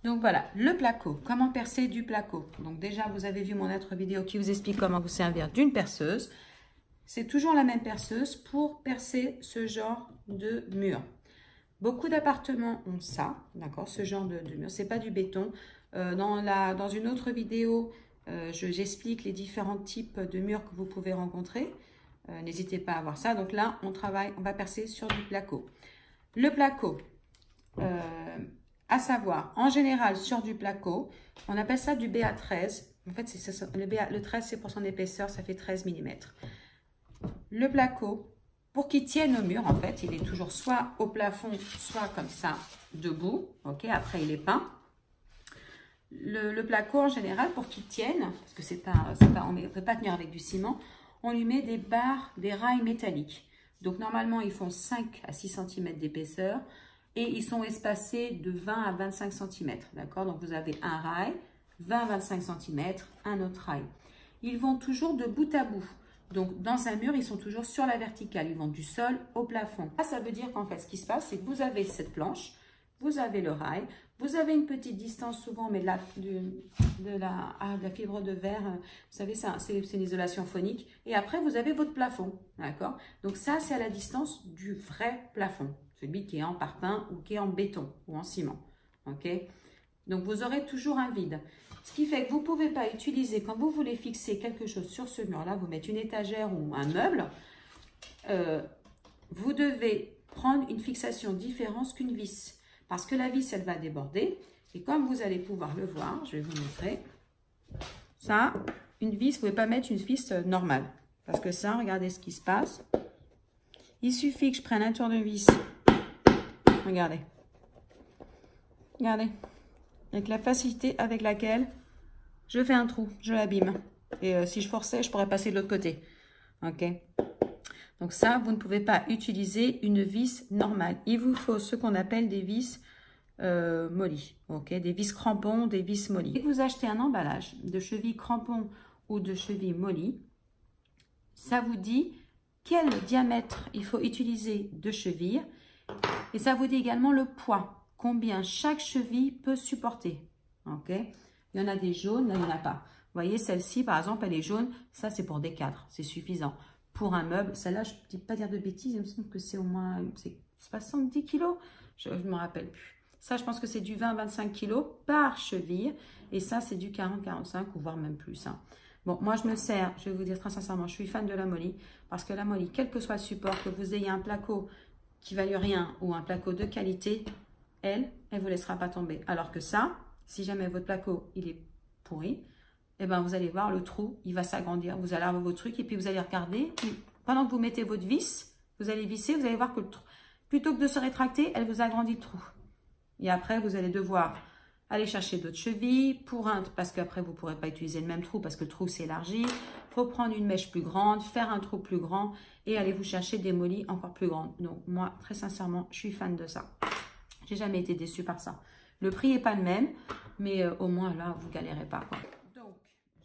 Donc voilà, le placo. Comment percer du placo? Donc déjà, vous avez vu mon autre vidéo qui vous explique comment vous servir d'une perceuse. C'est toujours la même perceuse pour percer ce genre de mur. Beaucoup d'appartements ont ça, d'accord, ce genre de mur. C'est pas du béton. Dans une autre vidéo, j'explique les différents types de murs que vous pouvez rencontrer. N'hésitez pas à voir ça. Donc là, on va percer sur du placo. Le placo, à savoir, en général, sur du placo, on appelle ça du BA13. En fait, le 13, c'est pour son épaisseur, ça fait 13 mm. Le placo, pour qu'il tienne au mur, en fait, il est toujours soit au plafond, soit comme ça, debout. Ok, après, il est peint. Le placo, en général, pour qu'il tienne, parce que on ne peut pas tenir avec du ciment, on lui met des barres, des rails métalliques. Donc, normalement, ils font 5 à 6 cm d'épaisseur et ils sont espacés de 20 à 25 cm. D'accord? Donc, vous avez un rail, 20 à 25 cm, un autre rail. Ils vont toujours de bout à bout. Donc, dans un mur, ils sont toujours sur la verticale. Ils vont du sol au plafond. Ça veut dire qu'en fait, ce qui se passe, c'est que vous avez cette planche, vous avez le rail, vous avez une petite distance souvent, mais de la fibre de verre, vous savez, c'est une isolation phonique. Et après, vous avez votre plafond, d'accord? Donc ça, c'est à la distance du vrai plafond, celui qui est en parpaing ou qui est en béton ou en ciment, ok? Donc, vous aurez toujours un vide. Ce qui fait que vous ne pouvez pas utiliser, quand vous voulez fixer quelque chose sur ce mur-là, vous mettez une étagère ou un meuble, vous devez prendre une fixation différente qu'une vis. Parce que la vis, elle va déborder. Et comme vous allez pouvoir le voir, je vais vous montrer. Ça, une vis, vous ne pouvez pas mettre une vis normale. Parce que ça, regardez ce qui se passe. Il suffit que je prenne un tournevis. Regardez. Regardez. Avec la facilité avec laquelle je fais un trou, je l'abîme. Et si je forçais, je pourrais passer de l'autre côté. Ok. Donc ça, vous ne pouvez pas utiliser une vis normale. Il vous faut ce qu'on appelle des vis mollies. Ok. Des vis crampons, des vis mollies. Dès que vous achetez un emballage de chevilles crampons ou de chevilles mollies, ça vous dit quel diamètre il faut utiliser de cheville. Et ça vous dit également le poids. Combien chaque cheville peut supporter. Ok. Il y en a des jaunes, là, il n'y en a pas. Vous voyez, celle-ci, par exemple, elle est jaune. Ça, c'est pour des cadres. C'est suffisant. Pour un meuble, celle-là, je ne peux pas dire de bêtises. Il me semble que c'est au moins 70 kg. Je ne me rappelle plus. Ça, je pense que c'est du 20-25 kg par cheville. Et ça, c'est du 40-45 ou voire même plus. Hein. Bon, moi, je me sers, je vais vous dire très sincèrement, je suis fan de la molly. Parce que la molly, quel que soit le support, que vous ayez un placo qui ne vaille rien ou un placo de qualité, elle ne vous laissera pas tomber. Alors que ça, si jamais votre placo, il est pourri, eh ben, vous allez voir, le trou, il va s'agrandir. Vous allez avoir vos trucs et puis vous allez regarder. Puis, pendant que vous mettez votre vis, vous allez visser, vous allez voir que le trou, plutôt que de se rétracter, elle vous agrandit le trou. Et après, vous allez devoir aller chercher d'autres chevilles parce qu'après, vous ne pourrez pas utiliser le même trou parce que le trou s'élargit. Il faut prendre une mèche plus grande, faire un trou plus grand et aller vous chercher des mollys encore plus grandes. Donc, moi, très sincèrement, je suis fan de ça. J'ai jamais été déçue par ça. Le prix n'est pas le même, mais au moins, là, vous ne galérez pas, quoi. Donc,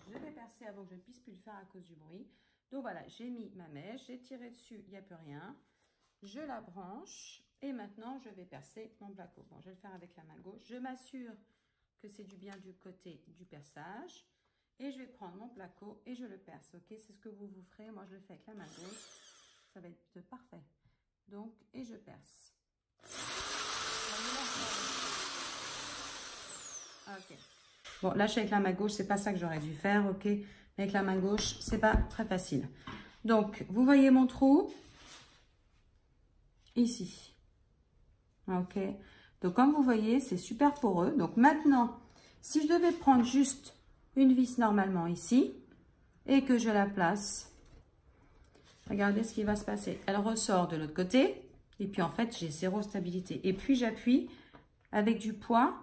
je vais percer avant que je ne puisse plus le faire à cause du bruit. Donc, voilà, j'ai mis ma mèche, j'ai tiré dessus, il n'y a plus rien. Je la branche et maintenant, je vais percer mon placo. Bon, je vais le faire avec la main gauche. Je m'assure que c'est bien du côté du perçage. Et je vais prendre mon placo et je le perce, ok? C'est ce que vous ferez. Moi, je le fais avec la main gauche. Ça va être parfait. Donc, et je perce. Ok. Bon, là, je suis avec la main gauche, c'est pas ça que j'aurais dû faire, ok? Avec la main gauche, c'est pas très facile. Donc, vous voyez mon trou ici. Ok. Donc, comme vous voyez, c'est super poreux. Donc, maintenant, si je devais prendre juste une vis normalement ici et que je la place, regardez ce qui va se passer. Elle ressort de l'autre côté et puis, en fait, j'ai zéro stabilité. Et puis, j'appuie avec du poids.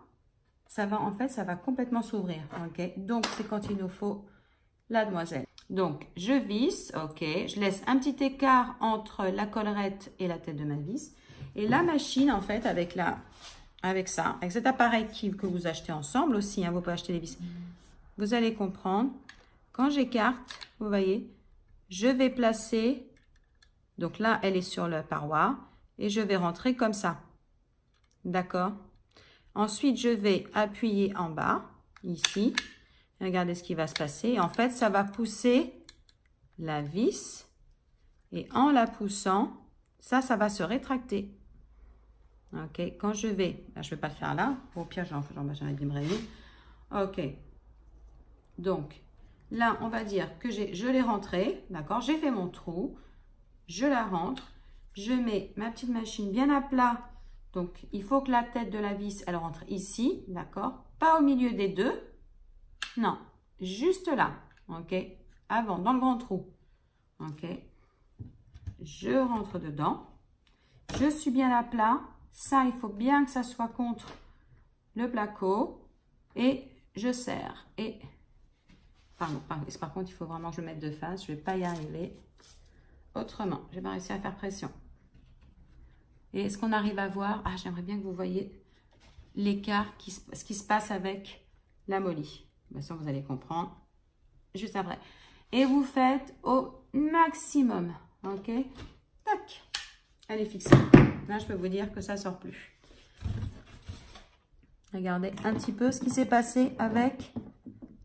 Ça va complètement s'ouvrir, ok? Donc, c'est quand il nous faut la demoiselle. Donc, je visse, ok? Je laisse un petit écart entre la collerette et la tête de ma vis. Et la machine, en fait, avec cet appareil que vous achetez ensemble aussi, hein, vous pouvez acheter les vis. Vous allez comprendre, quand j'écarte, vous voyez, je vais placer, donc là, elle est sur la paroi, et je vais rentrer comme ça. D'accord? Ensuite, je vais appuyer en bas, ici. Regardez ce qui va se passer. En fait, ça va pousser la vis. Et en la poussant, ça va se rétracter. Ok, quand je vais... Là, je ne vais pas le faire là. Au pire, j'abîmerai. Ok. Donc, là, on va dire que je l'ai rentré. D'accord, j'ai fait mon trou. Je la rentre. Je mets ma petite machine bien à plat. Donc, il faut que la tête de la vis, elle rentre ici. D'accord, pas au milieu des deux. Non, juste là. Ok, avant, dans le grand trou. Ok. Je rentre dedans. Je suis bien à plat. Ça, il faut bien que ça soit contre le placo. Et je serre. Et, par contre, il faut vraiment que je le mette de face. Je ne vais pas y arriver. Autrement, je vais pas réussir à faire pression. Et est-ce qu'on arrive à voir? Ah, j'aimerais bien que vous voyez l'écart, ce qui se passe avec la molly. Bien sûr, vous allez comprendre juste après. Et vous faites au maximum. Ok, tac, elle est fixée. Là, je peux vous dire que ça ne sort plus. Regardez un petit peu ce qui s'est passé avec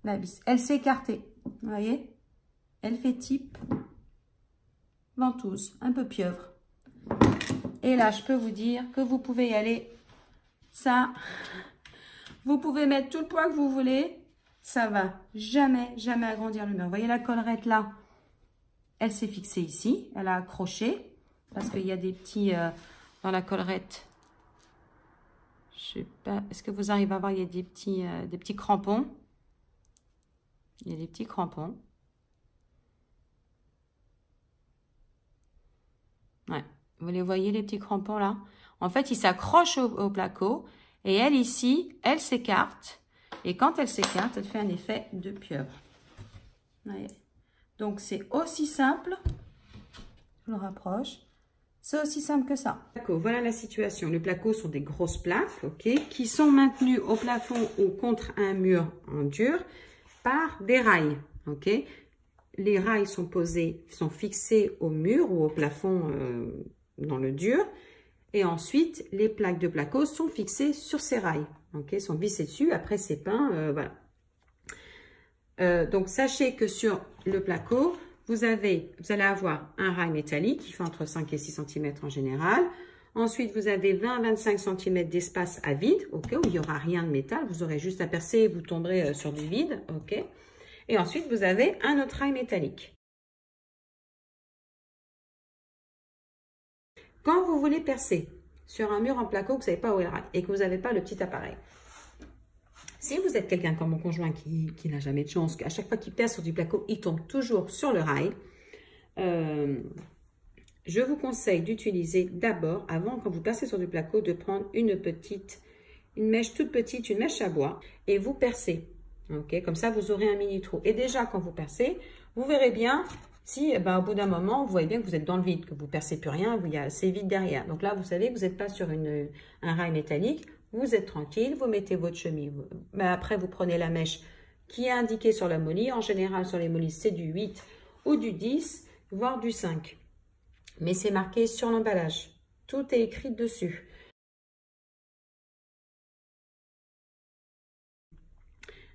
la vis. Elle s'est écartée, vous voyez? Elle fait type ventouse, un peu pieuvre. Et là, je peux vous dire que vous pouvez y aller. Ça, vous pouvez mettre tout le poids que vous voulez. Ça va jamais, jamais agrandir le mur. Vous voyez la collerette là? Elle s'est fixée ici, elle a accroché parce qu'il y a des petits dans la collerette. Je sais pas, est-ce que vous arrivez à voir? Il y a des petits crampons. Il y a des petits crampons. Ouais, vous les voyez les petits crampons là? En fait, ils s'accrochent au placo et elle ici, elle s'écarte. Et quand elle s'écarte, elle fait un effet de pieuvre. Voyez. Donc, c'est aussi simple, je le rapproche, c'est aussi simple que ça. Voilà la situation. Les placos sont des grosses plaques, ok, qui sont maintenues au plafond ou contre un mur en dur par des rails, ok. Les rails sont posés, sont fixés au mur ou au plafond dans le dur. Et ensuite, les plaques de placos sont fixées sur ces rails, ok, sont vissées dessus. Après, c'est peint, voilà. Donc, sachez que sur le placo, vous allez avoir un rail métallique qui fait entre 5 et 6 cm en général. Ensuite, vous avez 20-25 cm d'espace à vide, ok, où il n'y aura rien de métal. Vous aurez juste à percer et vous tomberez sur du vide, ok. Et ensuite, vous avez un autre rail métallique. Quand vous voulez percer sur un mur en placo, vous ne savez pas où est le rail et que vous n'avez pas le petit appareil. Si vous êtes quelqu'un comme mon conjoint qui n'a jamais de chance, qu'à chaque fois qu'il perce sur du placo, il tombe toujours sur le rail, je vous conseille d'utiliser d'abord, avant quand vous percez sur du placo, de prendre une mèche toute petite, une mèche à bois, et vous percez. Okay, comme ça, vous aurez un mini trou. Et déjà, quand vous percez, vous verrez bien si, au bout d'un moment, vous voyez bien que vous êtes dans le vide, que vous ne percez plus rien, c'est vide derrière. Donc là, vous savez que vous n'êtes pas sur un rail métallique. Vous êtes tranquille, vous mettez votre chemise. Mais après, vous prenez la mèche qui est indiquée sur la molly. En général, sur les mollies, c'est du 8 ou du 10, voire du 5. Mais c'est marqué sur l'emballage. Tout est écrit dessus.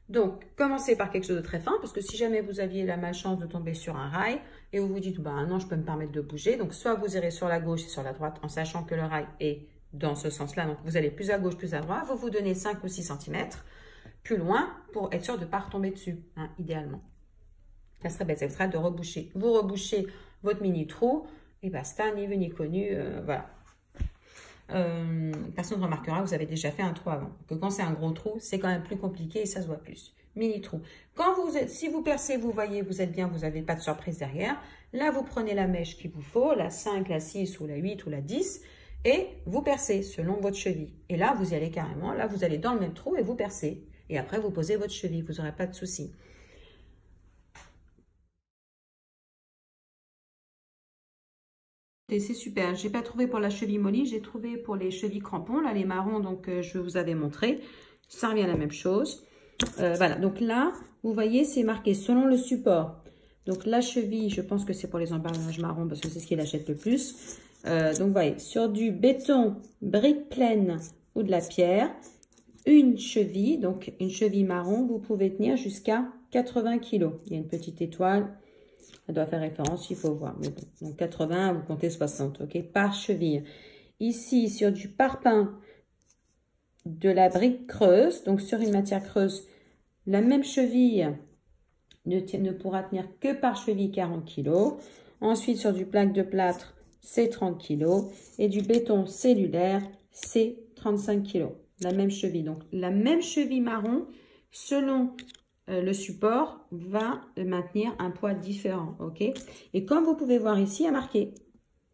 Donc, commencez par quelque chose de très fin, parce que si jamais vous aviez la malchance de tomber sur un rail, et vous vous dites, non, je peux me permettre de bouger. Donc, soit vous irez sur la gauche et sur la droite, en sachant que le rail est dans ce sens-là. Donc, vous allez plus à gauche, plus à droite. Vous vous donnez 5 ou 6 cm plus loin pour être sûr de ne pas retomber dessus, hein, idéalement. Ça serait bête, ça serait de reboucher. Vous rebouchez votre mini-trou, et basta, ni vu ni connu, voilà. Personne ne remarquera que vous avez déjà fait un trou avant. Que quand c'est un gros trou, c'est quand même plus compliqué et ça se voit plus. Mini trou. Si vous percez, vous voyez, vous êtes bien, vous n'avez pas de surprise derrière. Là, vous prenez la mèche qu'il vous faut, la 5, la 6 ou la 8 ou la 10 et vous percez selon votre cheville. Et là, vous y allez carrément. Là, vous allez dans le même trou et vous percez. Et après, vous posez votre cheville. Vous n'aurez pas de souci. Et c'est super. J'ai pas trouvé pour la cheville molly, j'ai trouvé pour les chevilles crampons, là les marrons, donc je vous avais montré. Ça revient à la même chose. Voilà, donc là, vous voyez, c'est marqué selon le support. Donc la cheville, je pense que c'est pour les emballages marrons parce que c'est ce qu'il achète le plus. Donc vous voyez, sur du béton, brique pleine ou de la pierre, une cheville, donc une cheville marron, vous pouvez tenir jusqu'à 80 kg. Il y a une petite étoile, elle doit faire référence, il faut voir. Mais bon, donc 80, vous comptez 60, ok, par cheville. Ici, sur du parpaing de la brique creuse, donc sur une matière creuse, la même cheville ne pourra tenir que par cheville 40 kg. Ensuite, sur du plaque de plâtre, c'est 30 kg. Et du béton cellulaire, c'est 35 kg. La même cheville. Donc, la même cheville marron, selon le support, va maintenir un poids différent. Ok. Et comme vous pouvez voir ici, il y a marqué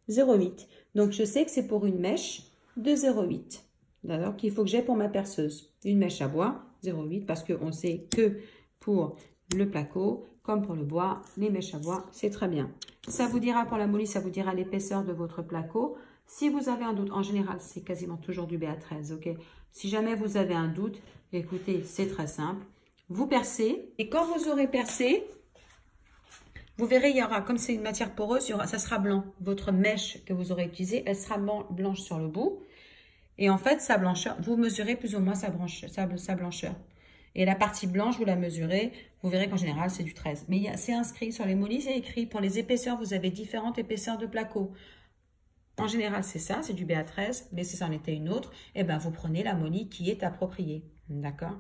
0,8. Donc, je sais que c'est pour une mèche de 0,8. D'accord, qu'il faut que j'ai pour ma perceuse. Une mèche à bois, 0,8, parce qu'on sait que pour le placo, comme pour le bois, les mèches à bois, c'est très bien. Ça vous dira pour la moulie, ça vous dira l'épaisseur de votre placo. Si vous avez un doute, en général, c'est quasiment toujours du BA13, ok? Si jamais vous avez un doute, écoutez, c'est très simple. Vous percez, et quand vous aurez percé, vous verrez, il y aura, comme c'est une matière poreuse, ça sera blanc. Votre mèche que vous aurez utilisée, elle sera blanche sur le bout. Et en fait, sa blancheur, vous mesurez plus ou moins sa blancheur. Et la partie blanche, vous la mesurez, vous verrez qu'en général, c'est du 13. Mais c'est inscrit sur les molis, c'est écrit. Pour les épaisseurs, vous avez différentes épaisseurs de placo. En général, c'est ça, c'est du BA13. Mais si ça en était une autre, eh ben, vous prenez la molie qui est appropriée. D'accord ?